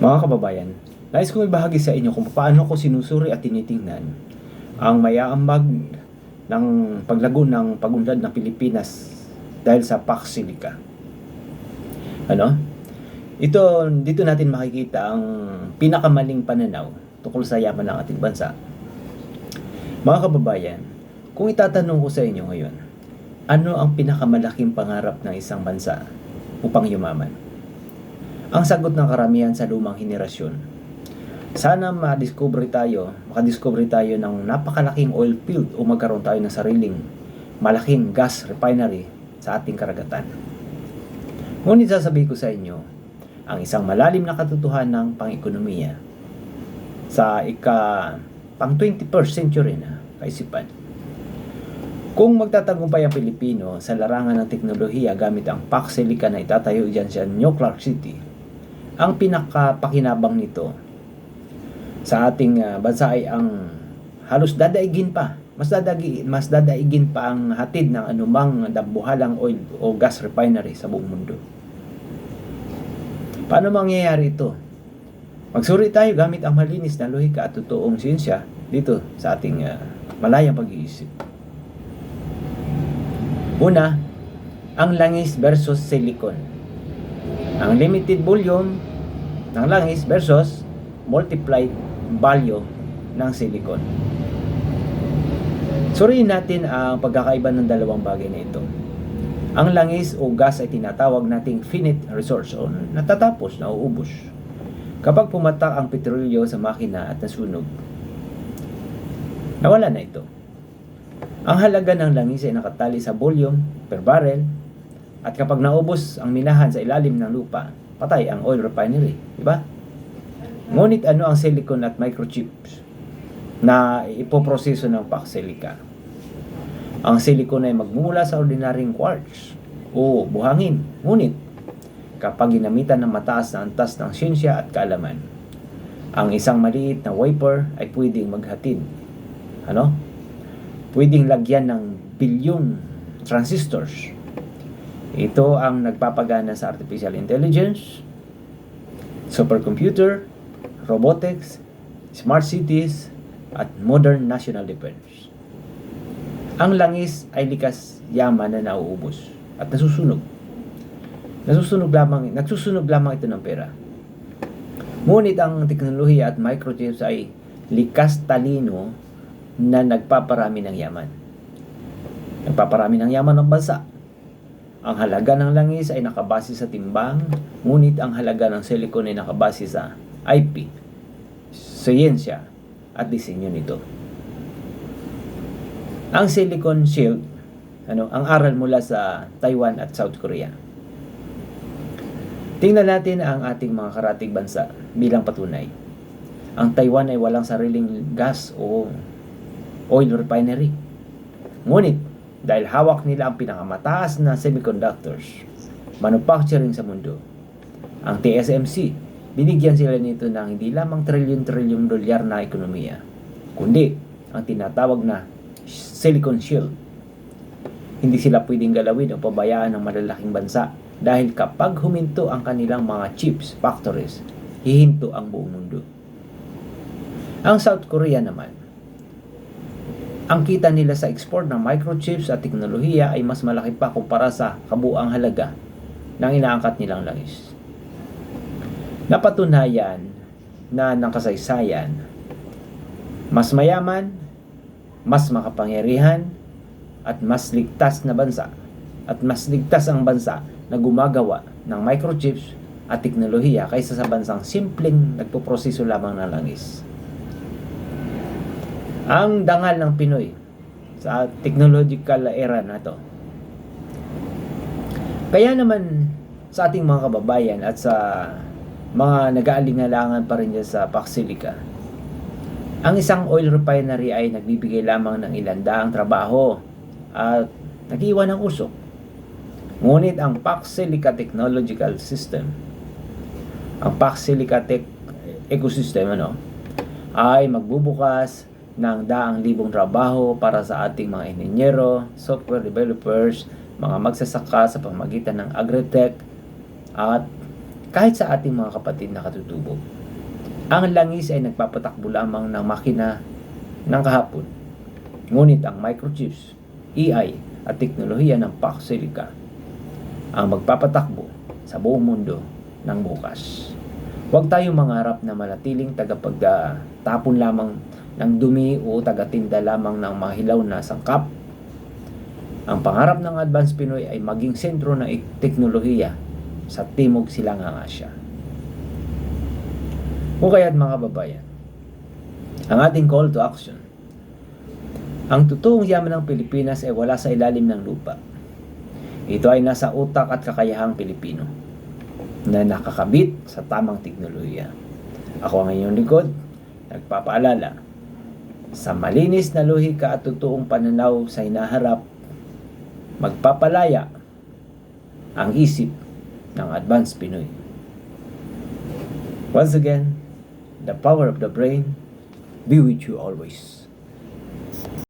Mga kababayan, nais kong ibahagi sa inyo kung paano ko sinusuri at tinitingnan ang mayaambag ng paglago ng pag-unlad ng Pilipinas dahil sa Pax Silica. Dito natin makikita ang pinakamaling pananaw tungkol sa yaman ng ating bansa. Mga kababayan, kung itatanong ko sa inyo ngayon, ano ang pinakamalaking pangarap ng isang bansa upang yumaman? Ang sagot ng karamihan sa lumang henerasyon, sana makadiscover tayo ng napakalaking oil field o magkaroon tayo ng sariling malaking gas refinery sa ating karagatan. Ngunit sasabihin ko sa inyo, ang isang malalim na katotohanan ng pang-ekonomiya sa pang 21st century na kaisipan. Kung magtatagumpay ang Pilipino sa larangan ng teknolohiya gamit ang Pax Silica na itatayo dyan sa New Clark City, ang pinakapakinabang nito sa ating bansa ay ang halos dadaigin pa, mas dadaigin pa ang hatid ng anumang dambuhalang oil o gas refinery sa buong mundo. Paano mangyayari ito? Magsuri tayo gamit ang malinis na lohika at totoong siyensya dito sa ating malayang pag-iisip. Una, ang langis versus silicon. Ang limited volume ng langis versus multiplied value ng silicon. Suriin natin ang pagkakaiba ng dalawang bagay na ito. Ang langis o gas ay tinatawag nating finite resource o natatapos, nauubos. Kapag pumatak ang petrolyo sa makina at nasunog, nawala na ito. Ang halaga ng langis ay nakatali sa volume per barrel at kapag naubos ang minahan sa ilalim ng lupa, patay ang oil refinery, di ba? Ngunit ano ang silicon at microchips na ipoproseso ng Pax Silica? Ang silicon ay magmumula sa ordinaryong quartz o buhangin. Ngunit kapag ginamitan ng mataas na antas ng siyensya at kaalaman, ang isang maliit na wafer ay pwedeng maghatid. Pwedeng lagyan ng bilyong transistors. Ito ang nagpapagana sa artificial intelligence, supercomputer, robotics, smart cities, at modern national defense. Ang langis ay likas yaman na nauubos at nagsusunog lamang ito ng pera. Ngunit ang teknolohiya at microchips ay likas talino na nagpaparami ng yaman. Nagpaparami ng yaman ng bansa. Ang halaga ng langis ay nakabase sa timbang, ngunit ang halaga ng silicon ay nakabase sa IP, siyensya, at disenyo nito. Ang silicon shield, ang aral mula sa Taiwan at South Korea. Tingnan natin ang ating mga karatig bansa bilang patunay. Ang Taiwan ay walang sariling gas o oil refinery. Ngunit, dahil hawak nila ang pinakamataas na semiconductors manufacturing sa mundo, ang TSMC, binigyan sila nito ng hindi lamang trilyon-trilyong dolyar na ekonomiya, kundi ang tinatawag na silicon shield. Hindi sila pwedeng galawin o pabayaan ng malalaking bansa dahil kapag huminto ang kanilang mga chips factories, hihinto ang buong mundo. Ang South Korea naman, ang kita nila sa export ng microchips at teknolohiya ay mas malaki pa kumpara sa kabuang halaga ng inaangkat nilang langis. Napatunayan na ng kasaysayan, mas mayaman, mas makapangyarihan, at mas ligtas na bansa at mas ligtas ang bansa na gumagawa ng microchips at teknolohiya kaysa sa bansang simpleng nagpoproseso lamang ng langis. Ang dangal ng Pinoy sa technological era na to. Kaya naman sa ating mga kababayan at sa mga nag-aalingalangan pa rin dyan sa Pax Silica, ang isang oil refinery ay nagbibigay lamang ng ilang daang trabaho at nag-iwan ng usok. Ngunit ang Pax Silica Technological System, ang Pax Silica Tech Ecosystem, ay magbubukas ng daang libong trabaho para sa ating mga inhenyero, software developers, mga magsasaka sa pamamagitan ng agritech at Kahit sa ating mga kapatid na katutubo, ang langis ay nagpapatakbo lamang ng makina ng kahapon. Ngunit ang microchips, AI at teknolohiya ng Paxilica ang magpapatakbo sa buong mundo ng bukas. Huwag tayong mangarap na manatiling tagapagtapon lamang ng dumi o tagatinda lamang ng mga hilaw na sangkap. Ang pangarap ng Advance Pinoy ay maging sentro ng teknolohiya sa Timog Silangang Asya. O kaya't mga kababayan, ang ating call to action, ang totoong yaman ng Pilipinas ay wala sa ilalim ng lupa. Ito ay nasa utak at kakayahang Pilipino na nakakabit sa tamang teknolohiya. Ako ang inyong likod, nagpapaalala, sa malinis na lohika at totoong pananaw sa hinaharap, magpapalaya ang isip ng Advance Pinoy. Once again, the power of the brain be with you always.